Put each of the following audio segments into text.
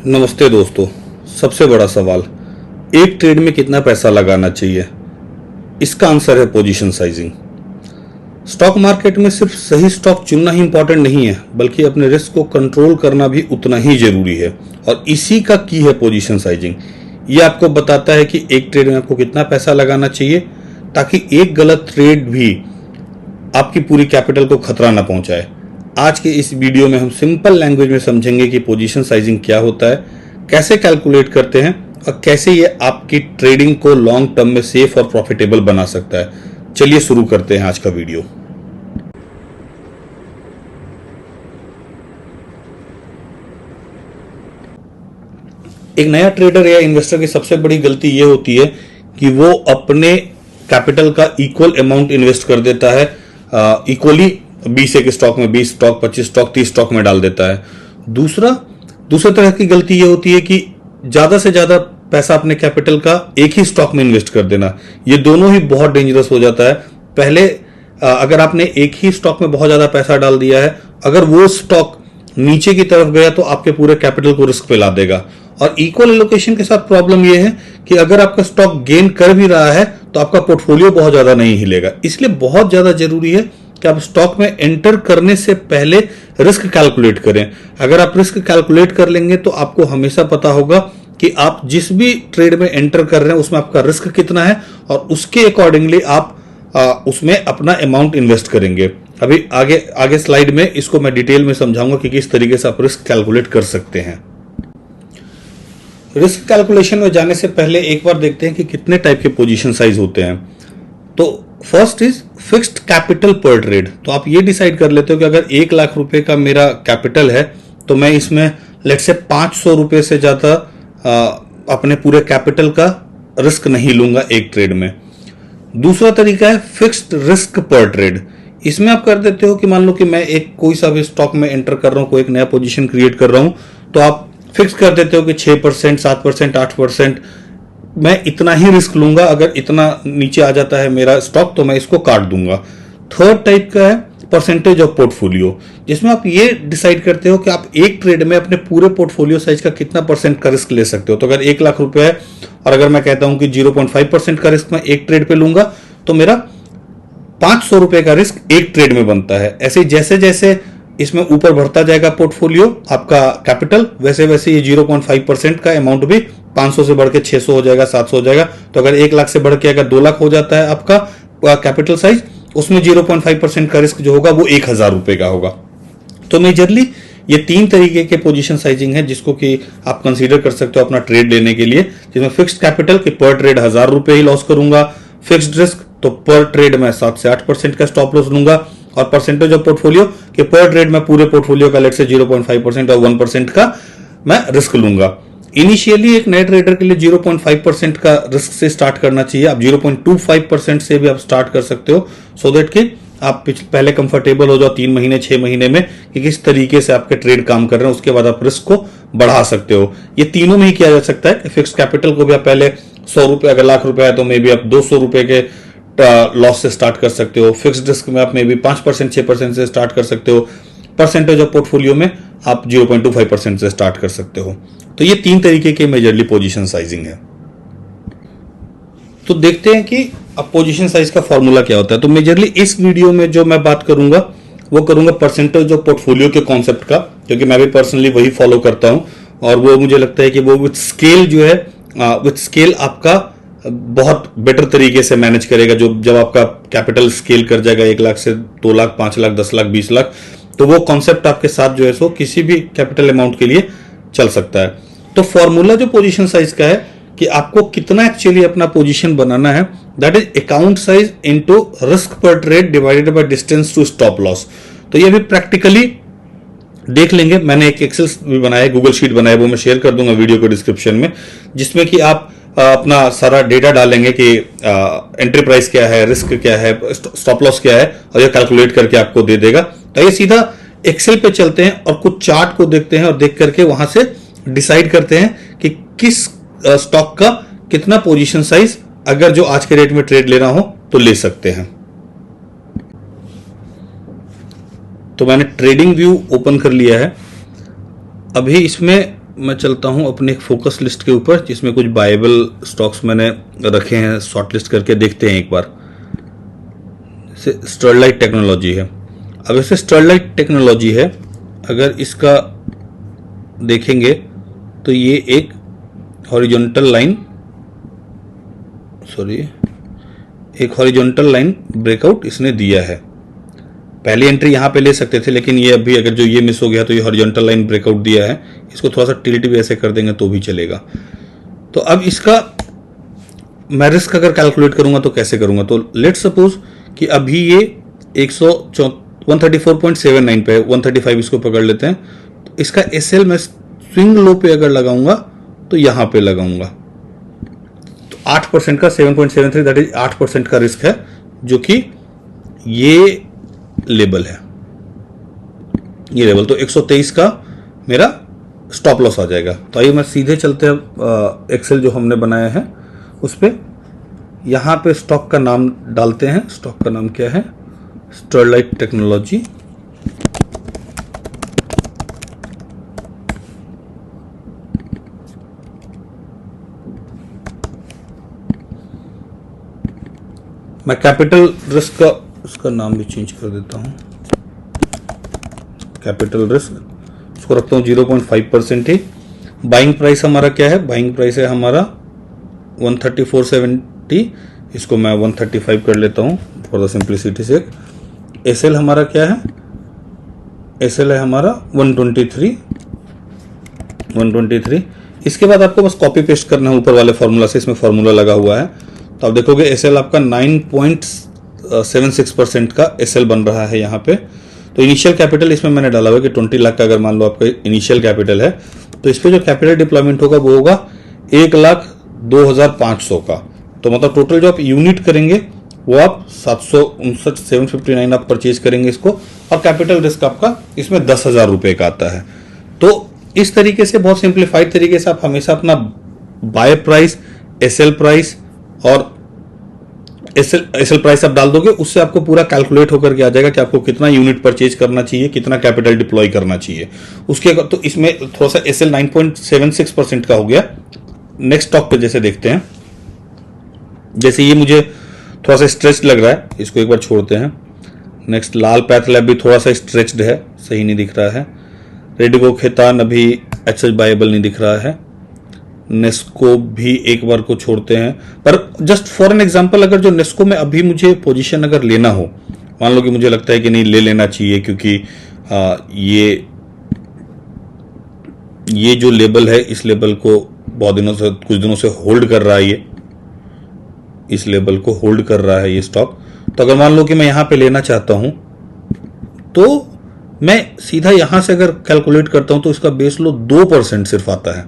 नमस्ते दोस्तों। सबसे बड़ा सवाल, एक ट्रेड में कितना पैसा लगाना चाहिए? इसका आंसर है पोजीशन साइजिंग। स्टॉक मार्केट में सिर्फ सही स्टॉक चुनना ही इंपॉर्टेंट नहीं है, बल्कि अपने रिस्क को कंट्रोल करना भी उतना ही जरूरी है, और इसी का की है पोजीशन साइजिंग। ये आपको बताता है कि एक ट्रेड में आपको कितना पैसा लगाना चाहिए, ताकि एक गलत ट्रेड भी आपकी पूरी कैपिटल को खतरा ना पहुंचाए। आज के इस वीडियो में हम सिंपल लैंग्वेज में समझेंगे कि पोजीशन साइजिंग क्या होता है, कैसे कैलकुलेट करते हैं और कैसे ये आपकी ट्रेडिंग को लॉन्ग टर्म में सेफ और प्रॉफिटेबल बना सकता है। चलिए शुरू करते हैं आज का वीडियो। एक नया ट्रेडर या इन्वेस्टर की सबसे बड़ी गलती यह होती है कि वो अपने कैपिटल का इक्वल अमाउंट इन्वेस्ट कर देता है, इक्वली 20 एक स्टॉक में, 20 स्टॉक, 25 स्टॉक, 30 स्टॉक में डाल देता है। दूसरा तरह की गलती यह होती है कि ज्यादा से ज्यादा पैसा अपने कैपिटल का एक ही स्टॉक में इन्वेस्ट कर देना। ये दोनों ही बहुत डेंजरस हो जाता है। पहले अगर आपने एक ही स्टॉक में बहुत ज्यादा पैसा डाल दिया है, अगर वो स्टॉक नीचे की तरफ गया तो आपके पूरे कैपिटल को रिस्क पे ला देगा। और इक्वल एलोकेशन के साथ प्रॉब्लम यह है कि अगर आपका स्टॉक गेन कर भी रहा है तो आपका पोर्टफोलियो बहुत ज्यादा नहीं हिलेगा। इसलिए बहुत ज्यादा जरूरी है कि आप स्टॉक में एंटर करने से पहले रिस्क कैलकुलेट करें। अगर आप रिस्क कैलकुलेट कर लेंगे तो आपको हमेशा पता होगा कि आप जिस भी ट्रेड में एंटर कर रहे हैं उसमें आपका रिस्क कितना है, और उसके अकॉर्डिंगली आप उसमें अपना अमाउंट इन्वेस्ट करेंगे। अभी आगे स्लाइड में इसको मैं डिटेल में समझाऊंगा कि किस तरीके से आप रिस्क कैलकुलेट कर सकते हैं। रिस्क कैलकुलेशन में जाने से पहले एक बार देखते हैं कि कितने टाइप के पोजीशन साइज होते हैं। तो फर्स्ट इज फिक्स्ड कैपिटल पर ट्रेड। तो आप ये डिसाइड कर लेते हो कि अगर 1 लाख रुपए का मेरा कैपिटल है तो मैं इसमें लेट्स से 500 रुपए से ज्यादा अपने पूरे कैपिटल का रिस्क नहीं लूंगा एक ट्रेड में। दूसरा तरीका है फिक्स्ड रिस्क पर ट्रेड। इसमें आप कर देते हो कि मान लो कि मैं एक कोई सा भी स्टॉक में एंटर कर रहा हूं, कोई एक नया पोजीशन क्रिएट कर रहा हूं, तो आप फिक्स कर देते हो कि 6%, 7%, 8% मैं इतना ही रिस्क लूंगा। अगर इतना नीचे आ जाता है मेरा स्टॉक तो मैं इसको काट दूंगा। थर्ड टाइप का है परसेंटेज ऑफ पोर्टफोलियो, जिसमें आप ये डिसाइड करते हो कि आप एक ट्रेड में अपने पूरे पोर्टफोलियो साइज का कितना परसेंट का रिस्क ले सकते हो। तो अगर 1 लाख रुपए है और अगर मैं कहता हूं कि 0.5% का रिस्क मैं एक ट्रेड पे लूंगा तो मेरा 500 रुपए का रिस्क एक ट्रेड में बनता है। ऐसे जैसे जैसे इसमें ऊपर बढ़ता जाएगा पोर्टफोलियो आपका कैपिटल, वैसे वैसे ये 0.5% का अमाउंट भी 500 से बढ़ के 600 हो जाएगा, 700 हो जाएगा। तो अगर 1 लाख से बढ़ के अगर 2 लाख हो जाता है आपका कैपिटल साइज, उसमें 0.5% का रिस्क जो होगा वो 1000 रुपए का होगा। तो मेजरली ये 3 तरीके के पोजीशन साइजिंग है जिसको कि आप कंसीडर कर सकते हो अपना ट्रेड लेने के लिए। जिसमें फिक्स्ड कैपिटल कि पर ट्रेड 1000 रुपए ही लॉस करूंगा, फिक्स्ड रिस्क तो पर ट्रेड मैं 7 से 8% का स्टॉप लॉस लूंगा, और परसेंटेज ऑफ पोर्टफोलियो कि पर ट्रेड में पूरे पोर्टफोलियो का लेट से 0.5% और 1% का मैं रिस्क लूंगा। इनिशियली एक नए ट्रेडर के लिए 0.5% का रिस्क से स्टार्ट करना चाहिए। आप 0.25% से भी आप स्टार्ट कर सकते हो, सो दैट कि आप पहले कंफर्टेबल हो जाओ 3 महीने 6 महीने में कि किस तरीके से आपके ट्रेड काम कर रहे हैं। उसके बाद आप रिस्क को बढ़ा सकते हो। ये तीनों में ही किया जा सकता है। फिक्स कैपिटल को भी आप पहले 100 रुपए, अगर लाख रुपए है तो मे भी आप 200 रुपए के लॉस से स्टार्ट कर सकते हो। फिक्स्ड रिस्क में आप मे भी 5%, 6% से स्टार्ट कर सकते हो। परसेंटेज ऑफ पोर्टफोलियो में आप 0.25% से स्टार्ट कर सकते हो। तो ये 3 तरीके के मेजरली पोजीशन साइजिंग है। तो देखते हैं कि अब पोजीशन साइज का फॉर्मूला क्या होता है। तो मेजरली इस वीडियो में जो मैं बात करूंगा वो करूंगा परसेंटेज ऑफ पोर्टफोलियो के कॉन्सेप्ट का, क्योंकि मैं भी पर्सनली वही फॉलो करता हूं, और वो मुझे लगता है कि वो विथ स्केल जो है, विथ स्केल आपका बहुत बेटर तरीके से मैनेज करेगा। जब आपका कैपिटल स्केल कर जाएगा 1 लाख से 2 लाख, 5 लाख, 10 लाख, 20 लाख, तो वो कॉन्सेप्ट आपके साथ जो है सो किसी भी कैपिटल अमाउंट के लिए चल सकता है। तो फॉर्मूला जो पोजीशन साइज का है कि आपको कितना एक्चुअली अपना पोजीशन बनाना है, that is account size into risk पर trade divided by distance to stop loss. तो ये भी प्रैक्टिकली देख लेंगे। मैंने एक एक्सेल भी बनाया है, गूगल शीट बनाया है, वो मैं शेयर कर दूंगा वीडियो के डिस्क्रिप्शन में, जिसमें कि आप अपना सारा डेटा डालेंगे कि एंट्री प्राइस क्या है, रिस्क क्या है, स्टॉप लॉस क्या है, और ये कैलकुलेट करके आपको दे देगा। तो ये सीधा एक्सेल पे चलते हैं और कुछ चार्ट को देखते हैं और देख करके वहां से डिसाइड करते हैं कि किस स्टॉक का कितना पोजीशन साइज अगर जो आज के रेट में ट्रेड लेना हो तो ले सकते हैं। तो मैंने ट्रेडिंग व्यू ओपन कर लिया है। अभी इसमें मैं चलता हूं अपने एक फोकस लिस्ट के ऊपर जिसमें कुछ बायबल स्टॉक्स मैंने रखे हैं, शॉर्ट लिस्ट करके देखते हैं एक बार। जैसे स्टरलाइट टेक्नोलॉजी है। अब ऐसे स्टरलाइट टेक्नोलॉजी है, अगर इसका देखेंगे तो ये एक हॉरिजॉन्टल लाइन, एक हॉरिजॉन्टल लाइन ब्रेकआउट इसने दिया है। पहली एंट्री यहां पे ले सकते थे, लेकिन ये अभी अगर जो ये मिस हो गया तो ये हॉरिजॉन्टल लाइन ब्रेकआउट दिया है, इसको थोड़ा सा टिल्ट भी ऐसे कर देंगे तो भी चलेगा। तो अब इसका मैं रिस्क अगर कैलकुलेट करूंगा तो कैसे करूंगा, तो लेट सपोज कि अभी ये 134.79 पे है, 135 इसको पकड़ लेते हैं। तो इसका एसएल मैं स्विंग लो पे अगर लगाऊंगा तो यहां पे लगाऊंगा, तो 8% का 7.73 दैट इज 8% का रिस्क है, जो कि ये लेवल है, ये लेवल। तो 123 का मेरा स्टॉप लॉस आ जाएगा। तो आइए मैं सीधे चलते हैं एक्सेल जो हमने बनाया है उस पे। यहां पे स्टॉक का नाम डालते हैं। स्टॉक का नाम क्या है? Sterlite technology. मैं कैपिटल रिस्क का उसका नाम भी चेंज कर देता हूं, कैपिटल रिस्क इसको रखता हूं 0.5% ही। बाइंग प्राइस हमारा क्या है? बाइंग प्राइस है हमारा 134.70, इसको मैं 135 कर लेता हूं फॉर द सिंप्लिसिटी से। एसएल हमारा क्या है? एसएल है हमारा 123। इसके बाद आपको बस कॉपी पेस्ट करना है ऊपर वाले फॉर्मूला से, इसमें फॉर्मूला लगा हुआ है। तो आप देखोगे एसएल आपका 9.76% का एसएल बन रहा है यहाँ पे। तो इनिशियल कैपिटल इसमें मैंने डाला हुआ है कि 20 लाख का अगर मान लो आपका इनिशियल कैपिटल है, तो इस पे जो कैपिटल डिप्लॉयमेंट होगा वो होगा 1,02,500 का। तो मतलब टोटल जो आप यूनिट करेंगे वो आप 759 आप परचेज करेंगे इसको, और कैपिटल रिस्क आपका इसमें 10,000 रुपए का आता है। तो इस तरीके से बहुत सिंप्लीफाइड तरीके से आप हमेशा अपना बाय प्राइस, एसएल प्राइस और एसएल प्राइस आप डाल दोगे, उससे आपको पूरा कैलकुलेट होकर के आ जाएगा कि आपको कितना यूनिट परचेज करना चाहिए, कितना कैपिटल डिप्लॉय करना चाहिए उसके। तो इसमें थोड़ा सा एसएल 9.76% का हो गया। नेक्स्ट स्टॉक पे जैसे देखते हैं, जैसे ये मुझे थोड़ा सा स्ट्रेच्ड लग रहा है, इसको एक बार छोड़ते हैं। नेक्स्ट लाल पैथ लैब भी थोड़ा सा स्ट्रेच्ड है, सही नहीं दिख रहा है। रेडिको खेतान अभी एच बायबल नहीं दिख रहा है। नेस्को भी एक बार को छोड़ते हैं, पर जस्ट फॉर एन एग्जांपल अगर जो नेस्को में अभी मुझे पोजीशन अगर लेना हो, मान लो कि मुझे लगता है कि नहीं ले लेना चाहिए क्योंकि ये जो लेवल है इस लेवल को बहुत दिनों से, कुछ दिनों से होल्ड कर रहा है, ये इस लेवल को होल्ड कर रहा है ये स्टॉक। तो अगर मान लो कि मैं यहां पे लेना चाहता हूं तो मैं सीधा यहां से अगर कैलकुलेट करता हूं तो इसका बेस लो 2% सिर्फ आता है,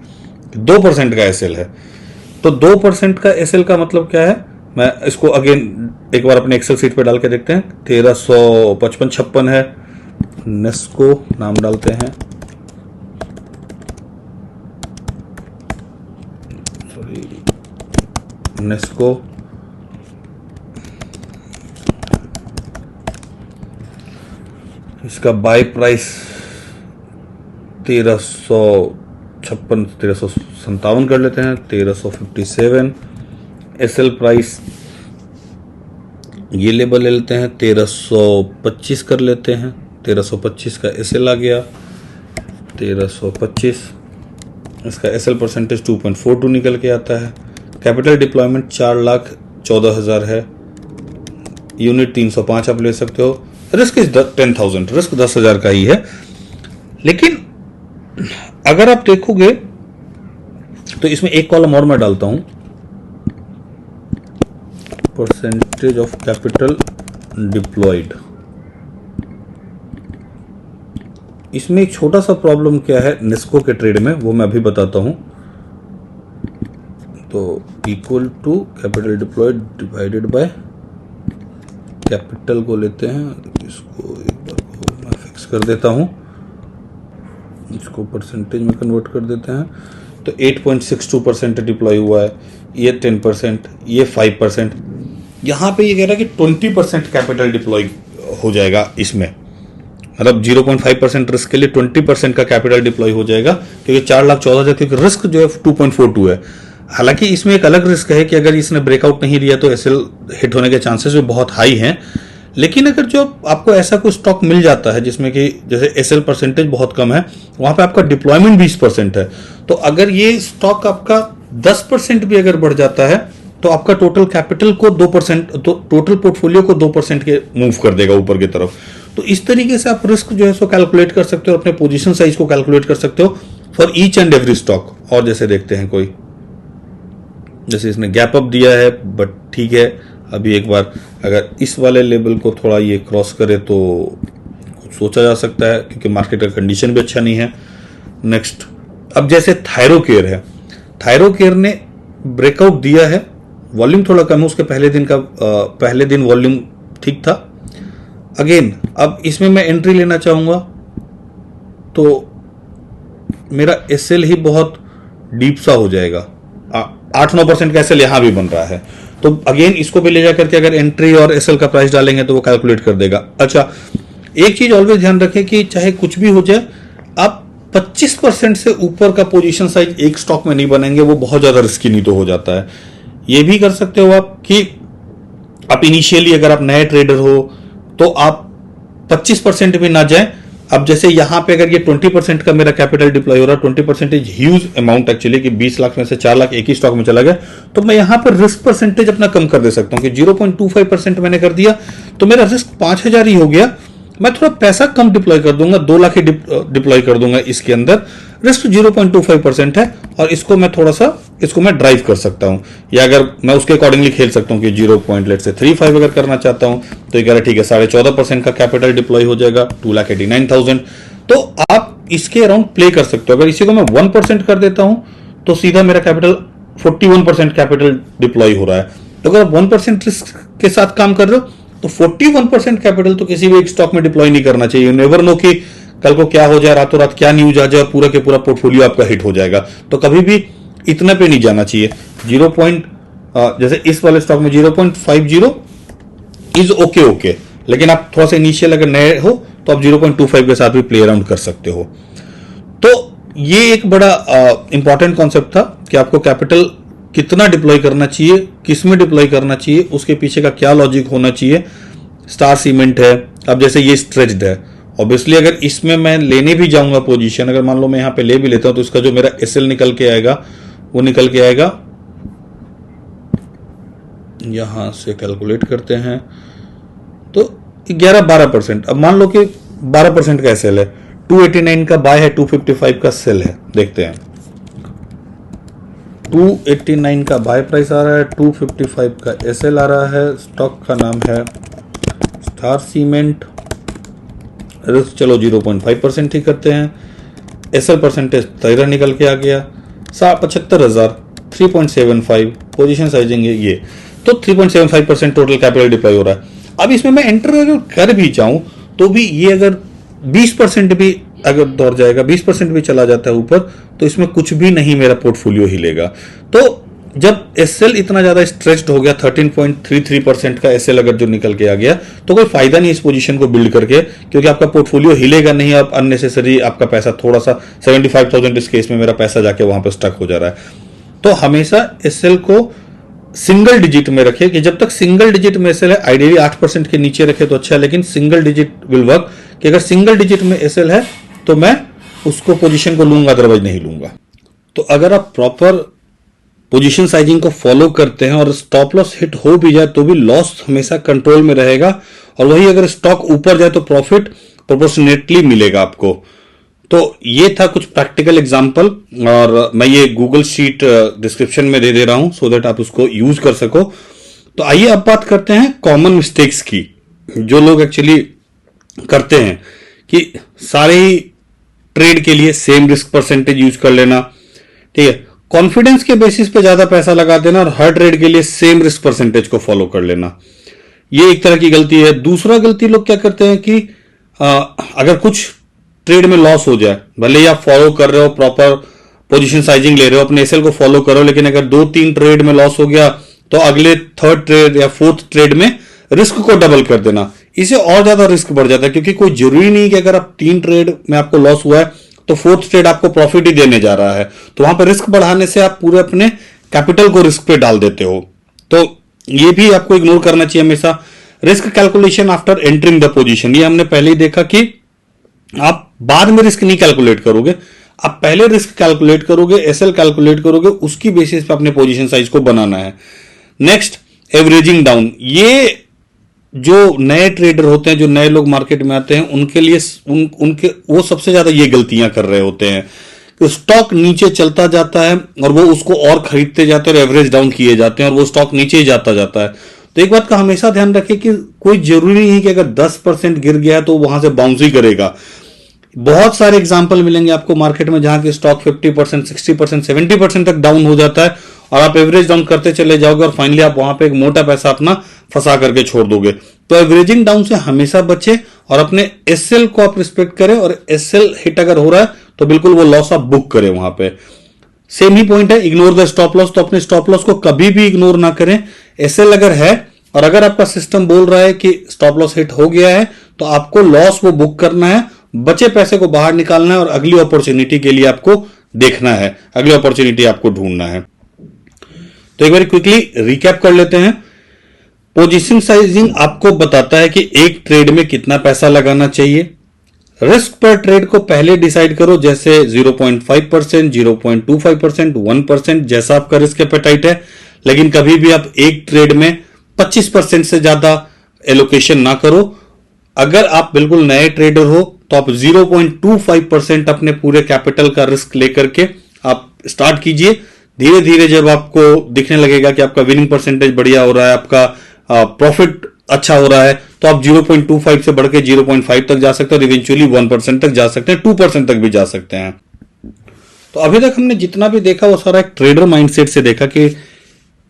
2% का एसएल है। तो 2% का एसएल का मतलब क्या है? मैं इसको अगेन एक बार अपने एक्सेल शीट पे डाल के देखते हैं। 1355-56 है। नेस्को नाम डालते हैं, नेस्को। इसका बाय प्राइस 1357 कर लेते हैं, 1357। एसएल प्राइस ये लेवल ले लेते हैं, 1325 कर लेते हैं। 1325 का एसएल आ गया, 1325। इसका एसएल परसेंटेज 2.42 निकल के आता है। कैपिटल डिप्लॉयमेंट 4,14,000 है। यूनिट 305 आप ले सकते हो। रिस्क इज 10,000, रिस्क 10,000 का ही है। लेकिन अगर आप देखोगे तो इसमें एक कॉलम और मैं डालता हूं, परसेंटेज ऑफ कैपिटल डिप्लॉयड। इसमें एक छोटा सा प्रॉब्लम क्या है नेस्को के ट्रेड में, वो मैं अभी बताता हूं। तो equal to capital deployed divided by capital को लेते हैं, इसको एक बार को मैं फिक्स कर देता हूं, इसको परसेंटेज में कन्वर्ट कर देते हैं। तो 8.62% डिप्लॉय हुआ है, ये 10%, ये 5%। यहाँ पे ये कह रहा है कि 20% कैपिटल डिप्लॉय हो जाएगा इसमें। मतलब 0.5% रिस्क के लिए 20% का कैपिटल डिप्लॉय हो जाएगा, क्योंकि 4,14,000, क्योंकि रिस्क जो है 2.42 है। हालांकि इसमें एक अलग रिस्क है कि अगर इसने ब्रेकआउट नहीं दिया तो एसएल हिट होने के चांसेस भी बहुत हाई हैं। लेकिन अगर जो आपको ऐसा कोई स्टॉक मिल जाता है जिसमें कि जैसे एसएल परसेंटेज बहुत कम है, वहां पे आपका डिप्लॉयमेंट 20% है, तो अगर ये स्टॉक आपका 10% भी अगर बढ़ जाता है तो आपका टोटल कैपिटल को 2%, तो टोटल पोर्टफोलियो को 2% के मूव कर देगा ऊपर की तरफ। तो इस तरीके से आप रिस्क जो है सो कैलकुलेट कर सकते हो, अपने पोजीशन साइज को कैलकुलेट कर सकते हो for each and every stock. और जैसे देखते हैं कोई, जैसे इसने गैप अप दिया है, बट ठीक है, अभी एक बार अगर इस वाले लेवल को थोड़ा ये क्रॉस करे तो कुछ सोचा जा सकता है, क्योंकि मार्केट का कंडीशन भी अच्छा नहीं है। नेक्स्ट, अब जैसे थायरोकेयर है, थायरोकेयर ने ब्रेकआउट दिया है, वॉल्यूम थोड़ा कम है, उसके पहले दिन वॉल्यूम ठीक था। अगेन अब इसमें मैं एंट्री लेना चाहूंगा तो मेरा एसएल ही बहुत डीप सा हो जाएगा, 8-9% का एसएल यहां भी बन रहा है, तो अगेन इसको भी ले जाकर के अगर एंट्री और एसएल का प्राइस डालेंगे तो वो कैलकुलेट कर देगा। अच्छा, एक चीज ऑलवेज ध्यान रखें कि चाहे कुछ भी हो जाए, आप 25% से ऊपर का पोजीशन साइज एक स्टॉक में नहीं बनेंगे, वो बहुत ज्यादा रिस्की नहीं तो हो जाता है। ये भी कर सकते हो आप कि आप इनिशियली अगर आप नए ट्रेडर हो तो आप 25% भी ना जाए। अब जैसे यहां पे अगर ये 20% का मेरा कैपिटल डिप्लॉय हो रहा है, 20% ह्यूज अमाउंट एक्चुअली, कि 20 लाख में से 4 लाख एक ही स्टॉक में चला गया, तो मैं यहां पर रिस्क परसेंटेज अपना कम कर दे सकता हूं कि 0.25% मैंने कर दिया तो मेरा रिस्क 5,000 ही हो गया। मैं थोड़ा पैसा कम डिप्लॉय कर दूंगा, 2 लाख ही डिप्लॉय कर दूंगा इसके अंदर, रिस्क 0.25% है, और इसको मैं थोड़ा सा इसको मैं ड्राइव कर सकता हूं, या अगर मैं उसके अकॉर्डिंगली खेल सकता हूं कि 0.35 अगर करना चाहता हूं तो ये कह रहा है ठीक है 14.5% का कैपिटल डिप्लॉय हो जाएगा, 2,89,000। तो आप इसके अराउंड प्ले कर सकते हो। अगर इसी को मैं 1% कर देता हूं तो सीधा मेरा कैपिटल 41% कैपिटल डिप्लॉय हो रहा है। तो अगर आप 1% रिस्क के साथ काम कर रहे हो तो 41% कैपिटल तो किसी भी एक स्टॉक में डिप्लॉय नहीं करना चाहिए। नेवर नो कि कल को क्या हो जाए, रातों रात क्या न्यूज आ जाए और पूरा के पूरा पोर्टफोलियो आपका हिट हो जाएगा, तो कभी भी इतना पे नहीं जाना चाहिए। जैसे इस वाले स्टॉक में 0.50 इज ओके, लेकिन आप थोड़ा सा इनिशियल अगर नए हो तो आप 0.25 के साथ भी प्ले अराउंड कर सकते हो। तो ये एक बड़ा इंपॉर्टेंट कॉन्सेप्ट था कि आपको कैपिटल कितना डिप्लॉय करना चाहिए, किस में डिप्लॉय करना चाहिए, उसके पीछे का क्या लॉजिक होना चाहिए। स्टार सीमेंट है, अब जैसे ये स्ट्रेच्ड है, ऑब्वियसली अगर इसमें मैं लेने भी जाऊंगा पोजीशन, अगर मान लो मैं यहां पे ले भी लेता हूं तो इसका जो मेरा एसएल निकल के आएगा वो निकल के आएगा, यहां से कैलकुलेट करते हैं तो 11-12%। अब मान लो कि 12% का एसएल है, 289 का बाय है, 255 का सेल है। देखते हैं, 289 का बाय प्राइस आ रहा है, 255 का एसएल आ रहा है, स्टॉक का नाम है स्टार सीमेंट, रिस्क चलो 0.5% ही करते हैं, एसएल परसेंटेज 13 निकल के आ गया, 75,000, 3.75 पोजीशन साइजिंग है ये, तो 3.75% टोटल कैपिटल डिप्लॉय हो रहा है। अब इसमें मैं एंटर अगर कर भी जाऊं तो भी ये अगर 20% भी अगर दौड़ जाएगा, 20% भी चला जाता है ऊपर, तो इसमें कुछ भी नहीं मेरा पोर्टफोलियो हिलेगा। तो जब एसएल इतना ज्यादा स्ट्रेच्ड हो गया, 13.33% का एसएल अगर जो निकल के आ गया, तो कोई फायदा नहीं इस पोजीशन को बिल्ड करके, क्योंकि आपका पोर्टफोलियो हिलेगा नहीं, आप अननेसेसरी आपका पैसा थोड़ा सा 75,000 इस केस में मेरा पैसा जाके वहां पे स्टक हो जा रहा है। तो हमेशा एसएल को सिंगल डिजिट में रखे, कि जब तक सिंगल डिजिट में एसएल है, आइडियली 8% के नीचे रखे तो अच्छा है, लेकिन सिंगल डिजिट विल वर्क, कि अगर सिंगल डिजिट में एसएल है तो मैं उसको पोजीशन को लूंगा, अदरवाइज नहीं लूंगा। तो अगर आप प्रॉपर पोजीशन साइजिंग को फॉलो करते हैं और स्टॉप लॉस हिट हो भी जाए तो भी लॉस हमेशा कंट्रोल में रहेगा, और वही अगर स्टॉक ऊपर जाए तो प्रॉफिट प्रोपोर्शनेटली मिलेगा आपको। तो ये था कुछ प्रैक्टिकल एग्जांपल, और मैं ये गूगल शीट डिस्क्रिप्शन में दे रहा हूं सो दैट आप उसको यूज कर सको। तो आइए अब बात करते हैं कॉमन मिस्टेक्स की, जो लोग एक्चुअली करते हैं, कि सारे ही ट्रेड के लिए सेम रिस्क परसेंटेज यूज कर लेना, ठीक है, कॉन्फिडेंस के बेसिस पे ज्यादा पैसा लगा देना और हर ट्रेड के लिए सेम रिस्क परसेंटेज को फॉलो कर लेना, ये एक तरह की गलती है। दूसरा गलती लोग क्या करते हैं कि अगर कुछ ट्रेड में लॉस हो जाए, भले ही आप फॉलो कर रहे हो, प्रॉपर पोजीशन साइजिंग ले रहे हो, अपने एसएल को फॉलो करो, लेकिन अगर 2-3 ट्रेड में लॉस हो गया तो अगले 3rd ट्रेड या 4th ट्रेड में रिस्क को डबल कर देना। इससे और ज्यादा रिस्क बढ़ जाता है, क्योंकि कोई जरूरी नहीं कि अगर आप 3 ट्रेड में आपको लॉस हुआ है तो 4th ट्रेड आपको प्रॉफिट ही देने जा रहा है। तो वहां पर रिस्क बढ़ाने से आप पूरे अपने कैपिटल को रिस्क पे डाल देते हो। तो ये भी आपको इग्नोर करना चाहिए हमेशा। Risk calculation after entering the position, ये हमने पहले ही देखा कि आप बाद में रिस्क नहीं कैलकुलेट करोगे, आप पहले रिस्क कैलकुलेट करोगे, एसएल कैलकुलेट करोगे, उसकी बेसिस पे अपने पोजीशन साइज को बनाना है। Next, averaging down. ये जो नए ट्रेडर होते हैं, जो नए लोग मार्केट में आते हैं, उनके लिए उनके वो सबसे ज्यादा ये गलतियां कर रहे होते हैं कि स्टॉक नीचे चलता जाता है और वो उसको और खरीदते जाते हैं और एवरेज डाउन किए जाते हैं और वो स्टॉक नीचे ही जाता जाता है। तो एक बात का हमेशा ध्यान रखें कि कोई जरूरी नहीं कि अगर 10% गिर गया है तो वहां से बाउंस ही करेगा। बहुत सारे एग्जांपल मिलेंगे आपको मार्केट में जहां की स्टॉक 50%, 60%, 70% तक डाउन हो जाता है और आप एवरेज डाउन करते चले जाओगे और फाइनली आप वहां पे एक मोटा पैसा अपना फंसा करके छोड़ दोगे। तो एवरेजिंग डाउन से हमेशा बचे और अपने एसएल को आप रिस्पेक्ट करें, और एसएल हिट अगर हो रहा है तो बिल्कुल वो लॉस आप बुक करें वहां पे। सेम ही पॉइंट है, इग्नोर द स्टॉप लॉस। तो अपने स्टॉप लॉस को कभी भी इग्नोर ना करें। एसएल अगर है और अगर आपका सिस्टम बोल रहा है कि स्टॉप लॉस हिट हो गया है तो आपको लॉस वो बुक करना है, बचे पैसे को बाहर निकालना है और अगली अपॉर्चुनिटी के लिए आपको देखना है, अगली अपॉर्चुनिटी आपको ढूंढना है। तो एक बार क्विकली रिकैप कर लेते हैं। पोजीशन साइजिंग आपको बताता है कि एक ट्रेड में कितना पैसा लगाना चाहिए। रिस्क पर ट्रेड को पहले डिसाइड करो, जैसे 0.5%, 0.25%, 1%, जैसा आपका रिस्क एपेटाइट है। लेकिन कभी भी आप एक ट्रेड में 25% से ज्यादा एलोकेशन ना करो। अगर आप बिल्कुल नए ट्रेडर हो तो आप 0.25% अपने पूरे कैपिटल का रिस्क लेकर के आप स्टार्ट कीजिए। धीरे धीरे जब आपको दिखने लगेगा कि आपका विनिंग परसेंटेज बढ़िया हो रहा है, आपका प्रॉफिट अच्छा हो रहा है, तो आप 0.25 से बढ़ के 0.5 तक जा सकते हैं और इवेंचुअली 1% तक जा सकते हैं, 2% तक भी जा सकते हैं। तो अभी तक हमने जितना भी देखा वो सारा एक ट्रेडर माइंडसेट से देखा कि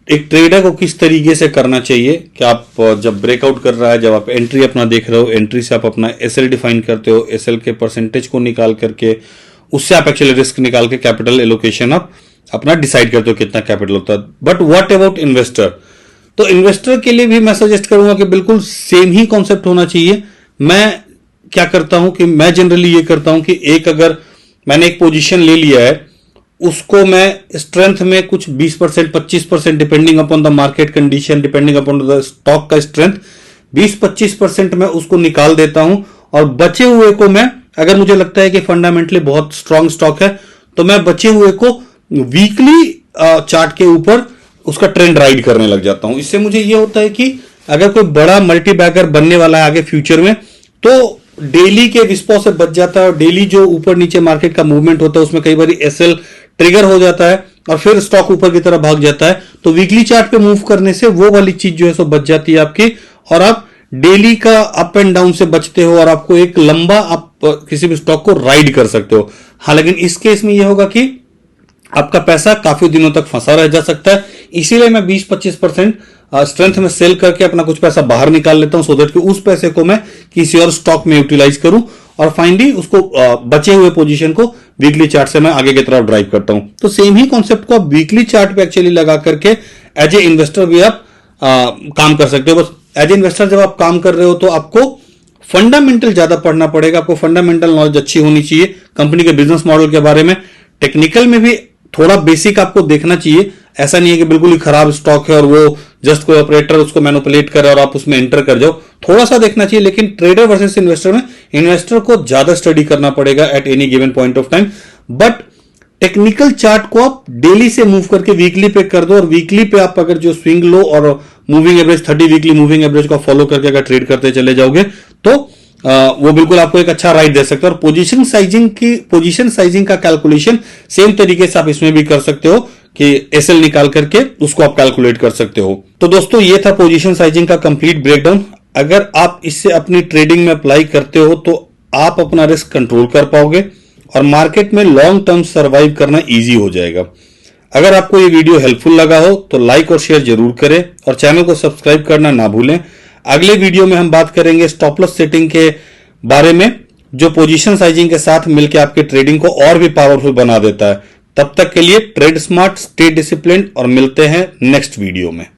एक ट्रेडर को किस तरीके से करना चाहिए। कि आप जब ब्रेकआउट कर रहा है, जब आप एंट्री अपना देख रहे हो, एंट्री से आप अपना एसएल डिफाइन करते हो, एसएल के परसेंटेज को निकाल करके उससे आप एक्चुअली रिस्क निकाल के कैपिटल एलोकेशन आप अपना डिसाइड करते हो कितना कैपिटल होता है। But what about investor? तो इन्वेस्टर के लिए भी मैं सजेस्ट करूंगा कि बिल्कुल सेम ही कॉन्सेप्ट होना चाहिए। मैं क्या करता हूं कि मैं जनरली ये करता हूं कि अगर मैंने एक पोजीशन ले लिया है, उसको मैं स्ट्रेंथ में कुछ 20%, 25% depending upon the market condition, depending upon the stock का स्ट्रेंथ, 20-25% मैं उसको निकाल देता हूं और बचे हुए को मैं, अगर मुझे लगता है कि फंडामेंटली बहुत स्ट्रांग स्टॉक है, तो मैं बचे हुए को वीकली चार्ट के ऊपर उसका ट्रेंड राइड करने लग जाता हूं। इससे मुझे यह होता है कि अगर कोई बड़ा मल्टी बैगर बनने वाला है आगे फ्यूचर में, तो डेली के विस्पो से बच जाता है और डेली जो ऊपर नीचे मार्केट का मूवमेंट होता है उसमें कई बार एसएल ट्रिगर हो जाता है और फिर स्टॉक ऊपर की तरफ भाग जाता है। तो वीकली चार्ट पे मूव करने से वो वाली चीज जो है सो बच जाती है आपकी, और आप डेली का अप एंड डाउन से बचते हो और आपको एक लंबा आप किसी भी स्टॉक को राइड कर सकते हो। हाँ, लेकिन इस केस में यह होगा कि आपका पैसा काफी दिनों तक फंसा रह जा सकता है। इसीलिए मैं 20-25% स्ट्रेंथ में सेल करके अपना कुछ पैसा बाहर निकाल लेता हूं, सो दैट कि उस पैसे को मैं किसी और स्टॉक में यूटिलाइज करूं और फाइनली उसको बचे हुए पोजीशन को वीकली चार्ट से मैं आगे की तरफ ड्राइव करता हूं। तो सेम ही कॉन्सेप्ट को आप वीकली चार्ट पे एक्चुअली लगा करके एज ए इन्वेस्टर भी आप काम कर सकते हो। बस एज ए इन्वेस्टर जब आप काम कर रहे हो तो आपको फंडामेंटल ज्यादा पढ़ना पड़ेगा, आपको फंडामेंटल नॉलेज अच्छी होनी चाहिए कंपनी के बिजनेस मॉडल के बारे में। टेक्निकल में भी थोड़ा बेसिक आपको देखना चाहिए। ऐसा नहीं है कि बिल्कुल ही खराब स्टॉक है और वो जस्ट कोई ऑपरेटर उसको मैनिपुलेट करे और आप उसमें एंटर कर जाओ, थोड़ा सा देखना चाहिए। लेकिन ट्रेडर वर्सेस इन्वेस्टर में इन्वेस्टर को ज्यादा स्टडी करना पड़ेगा at any given point of time. But technical chart को आप डेली से मूव करके वीकली पे कर दो और वीकली पे आप अगर जो स्विंग लो और moving average 30 weekly moving average को फॉलो करके अगर ट्रेड करते चले जाओगे तो वो बिल्कुल आपको एक अच्छा राइड दे सकता है। और पोजीशन साइजिंग का कैलकुलेशन सेम तरीके से आप इसमें भी कर सकते हो कि एसएल निकाल करके उसको आप कैलकुलेट कर सकते हो। तो दोस्तों ये था पोजीशन साइजिंग का कंप्लीट ब्रेकडाउन। अगर आप इससे अपनी ट्रेडिंग में अप्लाई करते हो तो आप अपना रिस्क कंट्रोल कर पाओगे और मार्केट में लॉन्ग टर्म सर्वाइव करना इजी हो जाएगा। अगर आपको ये वीडियो हेल्पफुल लगा हो तो लाइक और शेयर जरूर करें और चैनल को सब्सक्राइब करना ना भूलें। अगले वीडियो में हम बात करेंगे स्टॉप लॉस सेटिंग के बारे में, जो पोजीशन साइजिंग के साथ मिलकर आपके ट्रेडिंग को और भी पावरफुल बना देता है। तब तक के लिए ट्रेड स्मार्ट, स्टे डिसिप्लिन्ड और मिलते हैं नेक्स्ट वीडियो में।